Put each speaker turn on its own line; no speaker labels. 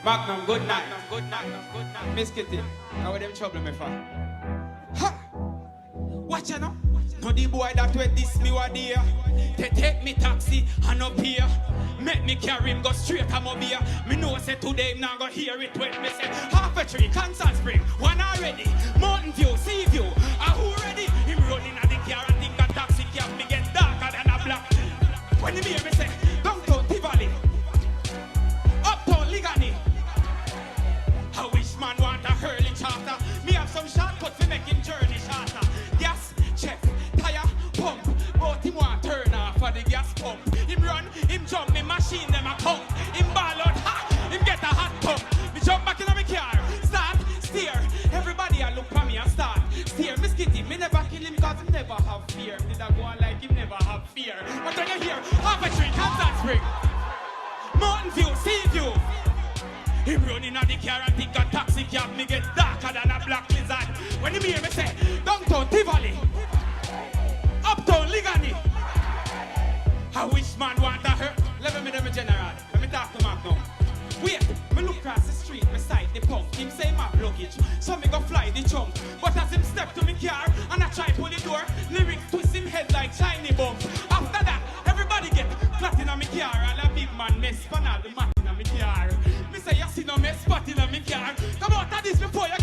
Magnum, good night. Miss Kitty, how are them trouble me for? Ha! Watch you now. No the boy that way this me what there. They take me taxi and up here. Make me carry him go straight to Mobile. Me know say today him not go hear it when me say half a tree, Kansas Spring, one already. Mountain View, Sea View, who ready? Him running at the car and think a taxi cab me get darker than a black. When him hear me say downtown Tivoli, uptown Ligani. I wish man want a early charter. Me have some shortcut to make him journey shorter. Gas check, tire pump, but him want turn off for the gas pump. Him run, him jump, me machine them a pump. Him ball out, ha, him get a hot pump. Me jump back in my car, start, steer. Everybody a look for me and start, steer. Miss Kitty, me never kill him cause him never have fear. Did I go on like him never have fear? But when you hear half a tree, Kansas Spring, Mountain View, Sea View. Him running at the car and think a taxi cab me get darker than a black lizard. When him hear me say, downtown Tivoli, uptown Ligani. I wish man want to hurt. Let me them general. Let me talk to Mark now. Wait, me look across the street beside the pump. Him say my luggage, so me go fly the chunk. But as him step to me car and I try pull the door, lyrics twist him head like shiny bump. After that, everybody get flat in a me car. All a big man mess pan all the mat in a me car. Me say you see no mess spot in a me car. Come out of this before you